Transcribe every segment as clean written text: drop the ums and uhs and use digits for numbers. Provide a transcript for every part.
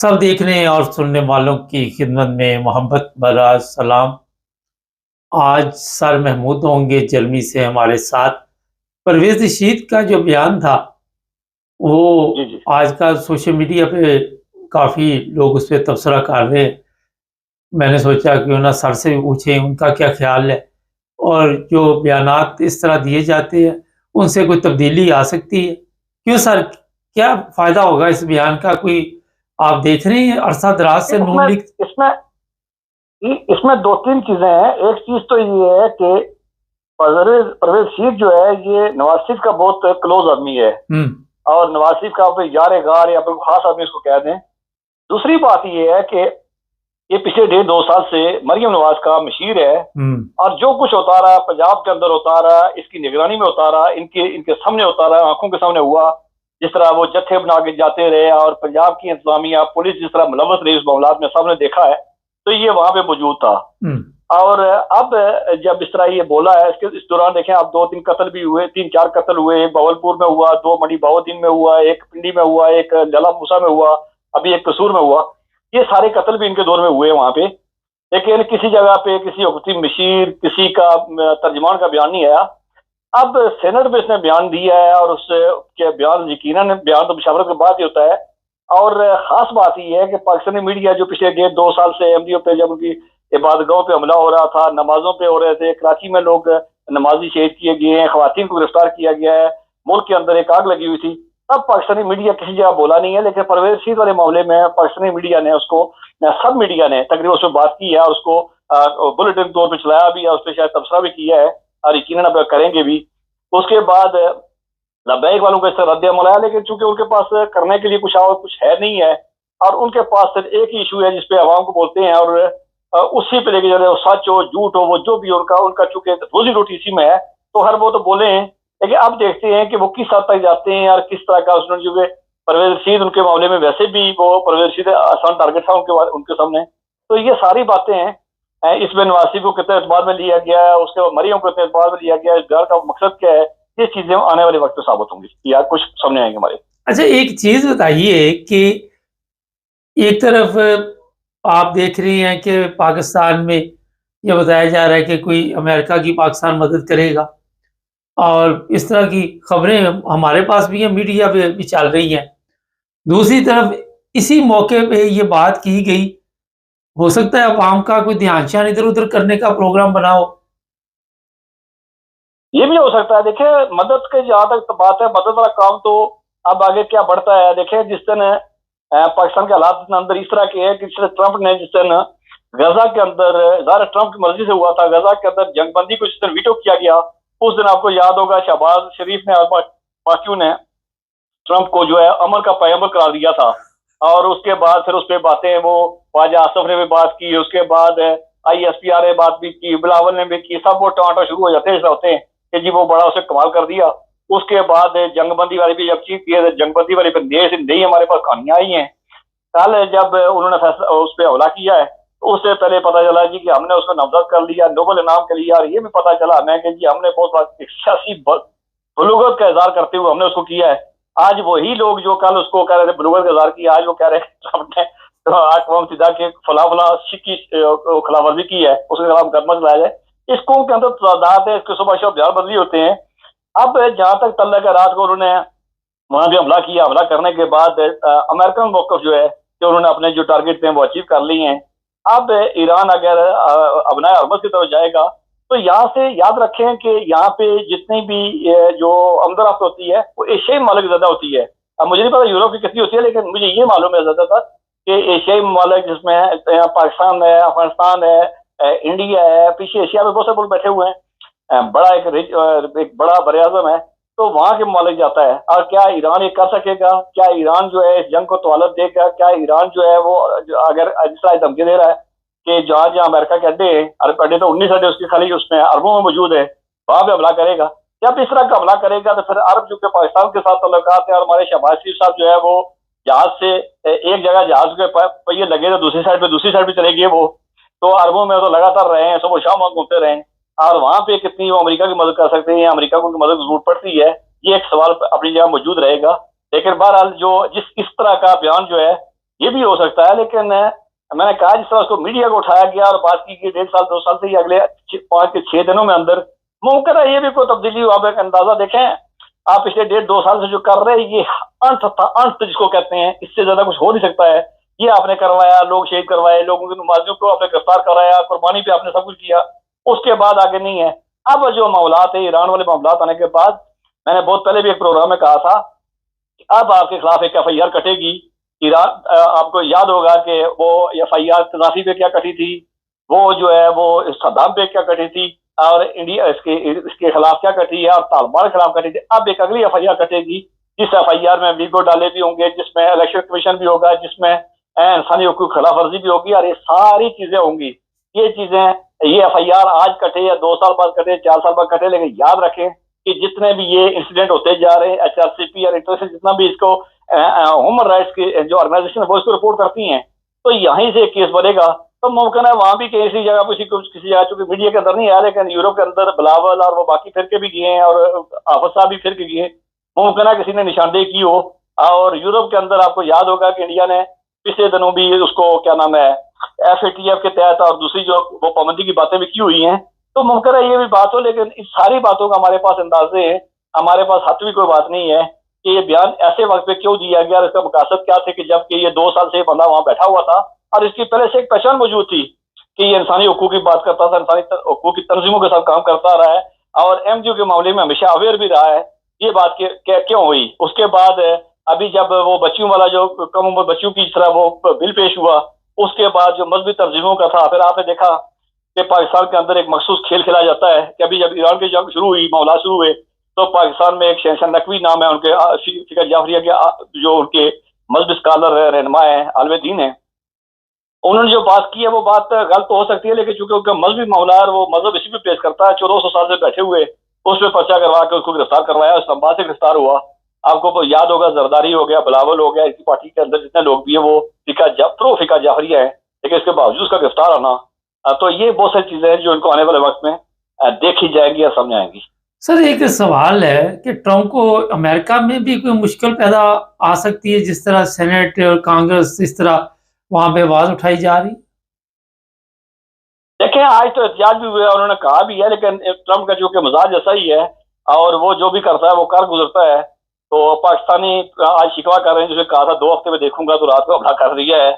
सब देखने और सुनने वालों की खिदमत में मोहब्बत भरा सलाम। आज सर महमूद होंगे जर्मनी से हमारे साथ। परवेज़ रशीद का जो बयान था, जी, वो जी। आजकल सोशल मीडिया पे काफ़ी लोग उस पे तबसरा कर रहे हैं। मैंने सोचा क्यों ना सर से भी पूछें उनका क्या ख़्याल है और जो बयानात इस तरह दिए जाते हैं, उनसे कोई तब्दीली आ सकती है? क्यों सर, क्या फ़ायदा होगा इस बयान का? कोई आप देख रहे हैं अरसा दराज से इसमें नून लीग। इसमें इसमें 2-3 चीज़ें हैं। एक चीज़ तो ये है कि परवेज़ परवेज़ रशीद जो है, ये नवाज़ शरीफ का बहुत क्लोज़ आदमी है हुँ। और नवाज़ शरीफ का कोई यार-ए-गार या कोई ख़ास आदमी इसको कह दें। दूसरी बात ये है कि ये पिछले 1.5-2 साल से मरियम नवाज़ का मशीर है हुँ। और जो कुछ होता रहा, पंजाब के अंदर होता रहा, इसकी निगरानी में होता रहा, इनके इनके सामने होता रहा, आँखों के सामने हुआ। जिस तरह वो जत्थे बना के जाते रहे और पंजाब की इंतज़ामिया, पुलिस जिस तरह मुलव्वस रही उस मामलात में, सबने देखा है, तो ये वहाँ पे मौजूद था। हुँ। और अब जब इस तरह ये बोला है, इस दौरान देखें आप 2-3 कत्ल भी हुए, 3-4 कत्ल हुए। एक बहावलपुर में हुआ, 2 मंडी बहाउद्दीन में हुआ, एक पिंडी में हुआ, एक जला मूसा में हुआ, अभी एक कसूर में हुआ। ये सारे कत्ल भी इनके दौर में हुए वहाँ पे। लेकिन किसी जगह पे किसी हुकूमती मशीर, किसी का तर्जुमान का बयान नहीं आया। अब सेनेट में इसने बयान दिया है और उसके बयान यकीनन बयान तो मुशावरत के बाद ही होता है। और खास बात ये है कि पाकिस्तानी मीडिया जो पिछले 1.5-2 साल से एमडीओ पे, जब उनकी इबादतगाहों पे हमला हो रहा था, नमाजों पे हो रहे थे, कराची में लोग नमाजी शहीद किए गए हैं, खवातीन को गिरफ्तार किया गया है, मुल्क के अंदर एक आग लगी हुई थी, तब पाकिस्तानी मीडिया किसी जगह बोला नहीं है। लेकिन परवेज रशीद वाले मामले में पाकिस्तानी मीडिया ने उसको, सब मीडिया ने तकरीबन उस पर बात की है और उसको बुलेटिन तौर पर चलाया भी है, उस पर शायद तबसरा भी किया है और यकीनन अब करेंगे भी। उसके बाद लब्बैक वालों को इस तरह रद्द-ए-अमल आया, लेकिन चूंकि उनके पास करने के लिए कुछ और कुछ है नहीं है और उनके पास सिर्फ एक ही इशू है जिसपे आवाम को बोलते हैं और उसी पे लेके चले, वो सच हो झूठ हो, वो जो भी उनका उनका चूंकि रोजी रोटी इसी में है, तो हर वो तो बोले हैं। लेकिन अब देखते हैं कि वो किस हद तक जाते हैं और किस तरह का उसने, जो परवेज रशीद उनके मामले में वैसे भी वो परवेज रशीद आसान टारगेट था उनके सामने। तो ये सारी बातें हैं। इसमें नवाज शरीफ को कितने एतबार में लिया गया है, उसके बाद मरियम को कितने एतबार में लिया गया है, इस घर का मकसद क्या है, ये चीजें आने वाले वक्त में साबित होंगी या कुछ सामने आएंगे हमारे। अच्छा, एक चीज़ बताइए कि एक तरफ आप देख रही हैं कि पाकिस्तान में ये बताया जा रहा है कि कोई अमेरिका की पाकिस्तान मदद करेगा और इस तरह की खबरें हमारे पास भी हैं, मीडिया पे भी चल रही हैं। दूसरी तरफ इसी मौके पे ये बात की गई, हो सकता है अवाम का कोई ध्यान-श्यान इधर-उधर करने का प्रोग्राम बना हो। ये भी हो सकता है। देखिए, मदद के जहां तक बात है, मदद वाला काम तो अब आगे क्या बढ़ता है। देखिए, जिस दिन पाकिस्तान के हालात अंदर इस तरह के हैं कि ट्रंप ने जिस दिन गजा के अंदर, ज़ाहिर ट्रंप की मर्जी से हुआ था, गजा के अंदर जंगबंदी को जिस दिन वीटो किया गया, उस दिन आपको याद होगा शहबाज शरीफ ने और बाकियों ने ट्रंप को जो है अमन का पैगंबर करार दिया था। और उसके बाद फिर उस पर बातें, वो ख्वाजा आसफ ने भी बात की, उसके बाद ISPR ने बात भी की, बिलावल ने भी की, सब वो टमाटर शुरू हो जाते हैं, ऐसा होते हैं कि जी वो बड़ा उसे कमाल कर दिया। उसके बाद जंगबंदी वाली भी जब चीज की है, जंगबंदी वाली पर नई हमारे पास कहानियां आई हैं। कल जब उन्होंने फैसला उस पर हमला किया है, तो उससे पहले पता चला जी कि हमने उसको नामजद कर लिया नोबल इनाम के लिए। और ये भी पता चला हमें कि जी हमने बहुत सियासी बलूगत का इजहार करते हुए हमने उसको किया है। आज वही लोग जो कल उसको कह रहे थे बलूगत का इजहार किया, आज वो कह रहे हैं हमने तो आकवाम सीधा के फला फला की खिलाफवर्जी की है, उसके खिलाफ मुकदमा चलाया जाए। इसको के अंदर तादाद है, इसके सुबह शाम बयान बदली होते हैं। अब जहां तक तल्ला का रात को उन्होंने वहां भी हमला किया, हमला करने के बाद अमेरिकन मौकफ जो है कि उन्होंने अपने जो टारगेट थे वो अचीव कर लिए हैं। अब ईरान अगर अबनाए हरमज की तरफ जाएगा, तो यहाँ से याद रखें कि यहाँ पे जितनी भी जो आमदरफ्त होती है वो एशियाई ममालिक ज्यादा होती है। अब मुझे नहीं पता यूरोप की कितनी होती है, लेकिन मुझे ये मालूम है ज्यादातर कि एशियाई ममालिक जिसमें पाकिस्तान है, अफगानिस्तान है, इंडिया है, पीछे एशिया में बहुत से मुल्क बैठे हुए हैं, बड़ा एक बड़ा बरआज़म है, तो वहां के ममालिक जाता है। और क्या ईरान ये कर सकेगा? क्या ईरान जो है इस जंग को तवालत देगा? क्या ईरान जो है वो अगर जिस तरह धमकी दे रहा है कि जहां जहां अमेरिका के अड्डे हैं, अरब अड्डे तो 19 अड्डे उसके खाली उसमें अरबों में मौजूद है, वहां पे हमला करेगा। जब इस तरह का हमला करेगा तो फिर अरब जो कि पाकिस्तान के साथ तल्लुकात है, और हमारे शहबाज शरीफ साहब जो है वो जहाज से एक जगह जहाज के पहिए लगे तो दूसरी साइड पे चले गए वो, तो अरबों में तो लगातार रहे हैं, सुबह शाम घूमते रहे हैं। और वहां पे कितनी वो अमेरिका की मदद कर सकते हैं, अमेरिका को मदद की जरूरत पड़ती है, ये एक सवाल अपनी जगह मौजूद रहेगा। लेकिन बहरहाल जो इस तरह का बयान जो है ये भी हो सकता है। लेकिन मैंने कहा जिस तरह उसको मीडिया को उठाया गया और बात की कि 1.5 साल 2 साल से ही अगले 5 के 6 दिनों में अंदर मुमकिन है ये भी कोई तब्दीली हो। आप एक अंदाजा देखें, आप पिछले 1.5-2 साल से जो कर रहे हैं ये अंत था, अंत जिसको कहते हैं, इससे ज्यादा कुछ हो नहीं सकता है। ये आपने करवाया, लोग शहीद करवाए, लोगों की नमाजियों को आपने गिरफ्तार कराया, कुर्बानी पे आपने सब कुछ किया, उसके बाद आगे नहीं है। अब जो मामलात है, ईरान वाले मामलात आने के बाद, मैंने बहुत पहले भी एक प्रोग्राम में कहा था कि अब आपके खिलाफ एक FIR कटेगी। ईरान, आपको याद होगा कि वो FIR कदाफी पे क्या कटी थी, वो जो है वो सद्दाम पे क्या कटी थी, और इंडिया इसके खिलाफ क्या कटी है, और तालिबान के खिलाफ कटी थी। अब एक अगली FIR कटेगी, जिस FIR में वीगो डाले भी होंगे, जिसमें इलेक्शन कमीशन भी होगा, जिसमें इंसानी हकूक खिलाफ वर्जी भी होगी, और ये सारी चीजें होंगी। ये चीजें, ये FIR आज कटे या 2 साल बाद कटे, 4 साल बाद कटे, लेकिन याद रखें कि जितने भी ये इंसिडेंट होते जा रहे हैं, HRCP और इंटरनेशनल जितना भी इसको ह्यूमन राइट्स की जो ऑर्गेनाइजेशन है वो इसको रिपोर्ट करती हैं, तो यहीं से केस बनेगा। तो मुमकिन है वहां भी किसी जगह किसी जगह, चूंकि मीडिया के अंदर नहीं आया, लेकिन यूरोप के अंदर बिलावल और वो बाकी फिरके भी गए हैं, और हाफिज साहब भी फिरके गए, मुमकिन है किसी ने निशानदेही की हो। और यूरोप के अंदर आपको याद होगा कि इंडिया ने पिछले दिनों भी उसको क्या नाम है FATF के तहत और दूसरी जो वो पाबंदी की बातें भी की हुई हैं। तो मुमकिन है ये भी बात हो, लेकिन इस सारी बातों का हमारे पास अंदाजे हैं, हमारे पास हद भी कोई बात नहीं है कि ये बयान ऐसे वक्त पे क्यों दिया गया, और इसका मकसद क्या थे कि जबकि ये 2 साल से बंदा वहां बैठा हुआ था और इसकी पहले से एक पहचान मौजूद थी कि ये इंसानी हकूक की बात करता था, इंसानी हकूक की तंजीमों के साथ काम करता रहा है, और MQ के मामले में हमेशा अवेयर भी रहा है। ये बात क्यों हुई? उसके बाद अभी जब वो बच्चियों वाला जो कम उम्र बच्चियों की तरह वो बिल पेश हुआ, उसके बाद जो मजहबी तंजीमों का था, फिर आपने देखा कि पाकिस्तान के अंदर एक मखसूस खेल खेला जाता है कि अभी जब ईरान की जंग शुरू हुई, मामला शुरू हुए, तो पाकिस्तान में एक शहनशाह नकवी नाम है उनके, फिकर जाफरिया के जो उनके मजहबी स्कॉलर रहनुमा है, आलिम दीन है, उन्होंने जो बात की है वो बात गलत तो हो सकती है, लेकिन चूंकि उनका मजहबी मामला है, वो मजहब इसी पे पेश करता है। 1400 साल से बैठे हुए उस पर पर्चा करवा के उसको गिरफ्तार करवाया, इस्लामाबाद से गिरफ्तार हुआ। आपको तो याद होगा, जरदारी हो गया, बिलावल हो गया, इसी पार्टी के अंदर जितने लोग भी है वो फिका जाफरिया है, लेकिन इसके बावजूद उसका गिरफ्तार होना, तो ये बहुत सारी चीजें हैं जो इनको आने वाले वक्त में देखी जाएंगी या सामने आएंगी। सर एक सवाल है कि ट्रंप को अमेरिका में भी कोई मुश्किल पैदा आ सकती है, जिस तरह सेनेट और कांग्रेस इस तरह वहां पे आवाज उठाई जा रही? देखें, आज तो एहतजाज भी हुआ, उन्होंने कहा भी है, लेकिन ट्रंप का जो कि मिजाज ऐसा ही है और वो जो भी करता है वो कर गुजरता है। तो पाकिस्तानी आज शिकवा कर रहे हैं, जिसे कहा था 2 हफ्ते में देखूंगा, तो रात को हमला कर दिया है।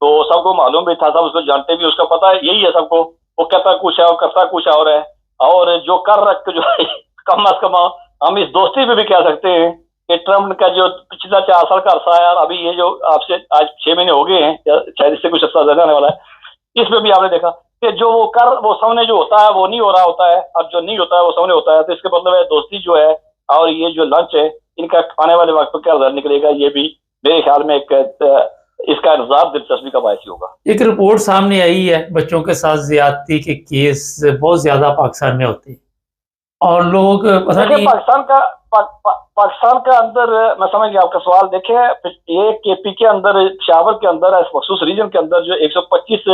तो सबको मालूम भी था, सब उसको जानते भी, उसका पता है यही है सबको, वो कहता कुछ है और करता कुछ और है। और जो कर रख जो है कम अज कम हम इस दोस्ती पे भी कह सकते हैं कि ट्रंप का जो पिछला 4 साल का अरसा है, और अभी ये जो आपसे आज 6 महीने हो गए हैं, शायद इससे कुछ अरसा ज्यादा आने वाला है, इसमें भी आपने देखा कि जो वो सामने जो होता है वो नहीं हो रहा होता है, और जो नहीं होता है वो सामने होता है। तो इसके मतलब है दोस्ती जो है और ये जो लंच है, इनका आने वाले वक्त में क्या रिजल्ट निकलेगा, ये भी मेरे ख्याल में एक इसका इंतजार दिलचस्पी का बायस होगा। एक रिपोर्ट सामने आई है, बच्चों के साथ ज्यादती के केस बहुत ज्यादा पाकिस्तान में होते हैं, और लोग पता नहीं पाकिस्तान के अंदर, मैं समझ गया आपका सवाल। देखे, ये KP के अंदर, पेशावर के अंदर, मखसूस रीजन के अंदर जो 125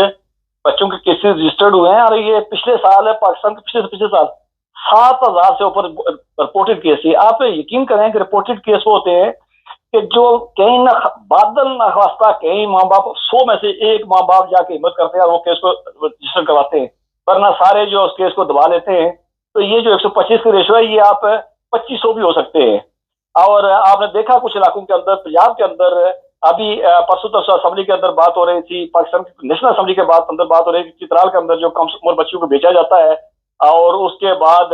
बच्चों के केसेस रजिस्टर्ड हुए हैं, और ये पिछले साल है, पाकिस्तान के पिछले साल 7,000 से ऊपर रिपोर्टेड केस है। आप यकीन करें कि रिपोर्टेड केस वो होते हैं कि जो कहीं न बादल नखास्ता कहीं माँ बाप 100 में से एक माँ बाप जाके हिम्मत करते हैं और वो केस को रजिस्टर करवाते हैं, वरना सारे जो उस केस को दबा लेते हैं। तो ये जो 125 की रेशो है, ये आप 2500 भी हो सकते हैं। और आपने देखा कुछ इलाकों के अंदर, पंजाब के अंदर अभी परसों तरसों असेंबली के अंदर बात हो रही थी, पाकिस्तान की नेशनल असेंबली के बाद अंदर बात हो रही थी, चित्राल के अंदर जो कम उम्र बच्चियों को बेचा जाता है, और उसके बाद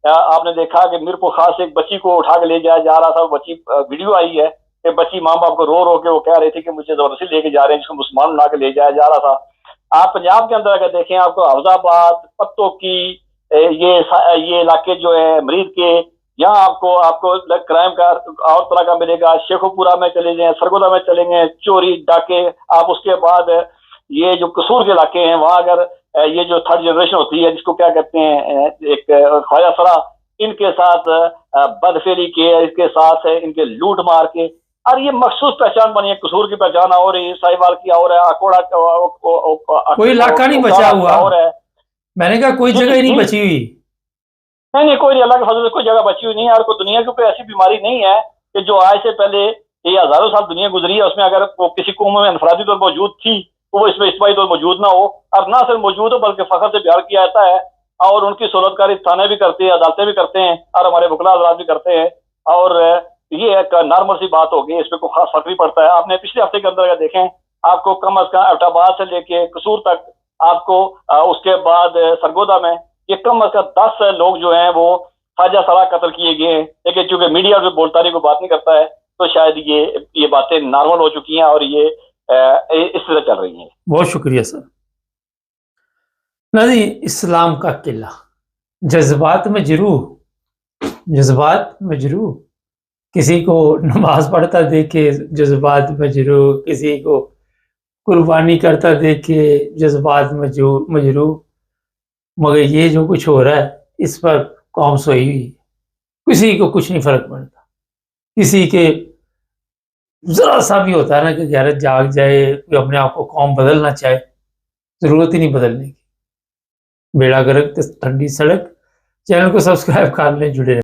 आपने देखा कि मीरपुर खास से एक बच्ची को उठा के ले जाया जा रहा था, बच्ची वीडियो आई है कि बच्ची माँ बाप को रो रो के वो कह रही थी कि मुझे जबरदस्ती लेके जा रहे हैं, जिसको मुसलमान बना के ले जाया जा रहा था। आप पंजाब के अंदर अगर देखें, आपको हफ्जाबाद, पत्तों की ये इलाके जो है मरीद के, यहाँ आपको क्राइम का और तरह का मिलेगा। शेखोपुरा में चले जाएं, सरगोदा में चले गए, चोरी डाके। आप उसके बाद ये जो कसूर के इलाके हैं, वहां अगर ये जो थर्ड जनरेशन होती है, जिसको क्या कहते हैं, एक ख्वाजा सरा, इनके साथ बदफेली के, इसके साथ इनके लूट मार के, और ये मखसूस पहचान बनी है, कसूर की पहचान और है, साहिवाल की और है, अकोड़ा कोई इलाका नहीं बचा हुआ और है। मैंने कहा कोई जगह ही नहीं बची हुई। नहीं, कोई अल्लाह के फजल से कोई जगह बची हुई नहीं है, और कोई दुनिया के ऊपर ऐसी बीमारी नहीं है कि जो आज से पहले یہ ہزاروں سال دنیا گزری ہے، اس میں اگر وہ کسی قوم میں انفرادی طور موجود تھی تو وہ اس میں اجتماعی طور موجود نہ ہو، اور نہ صرف موجود ہو بلکہ فخر سے بیان کیا جاتا ہے، اور ان کی سہولت کاری تھانے بھی کرتے ہیں، عدالتیں بھی کرتے ہیں، اور ہمارے وکلا حضرات بھی کرتے ہیں، اور یہ ایک نارمل سی بات ہوگی، اس پہ کوئی خاص فرق نہیں پڑتا ہے۔ آپ نے پچھلے ہفتے کے اندر اگر دیکھیں، آپ کو کم از کم ایبٹ آباد سے لے کے قصور تک، آپ کو اس کے بعد سرگودا میں یہ کم از کم 10 لوگ جو ہیں وہ خواجہ سرا قتل کیے گئے ہیں، لیکن چونکہ میڈیا جو بولتا نہیں، کوئی بات نہیں کرتا ہے، تو شاید یہ باتیں نارمل ہو چکی ہیں اور یہ اس طرح چل رہی ہیں۔ بہت شکریہ سر۔ نہیں، اسلام کا قلعہ جذبات میں جذبات میں کسی کو نماز پڑھتا دیکھے جذبات میں کسی کو قربانی کرتا دیکھے جذبات میں مگر یہ جو کچھ ہو رہا ہے اس پر قوم سوئی ہوئی ہے، کسی کو کچھ نہیں فرق پڑتا، کسی کے ذرا سا بھی ہوتا ہے نا کہ غیرت جاگ جائے، کوئی اپنے آپ کو قوم بدلنا چاہے، ضرورت ہی نہیں بدلنے کی۔ بیڑا گرک ٹھنڈی سڑک، چینل کو سبسکرائب کر لیں، جڑے رہیں۔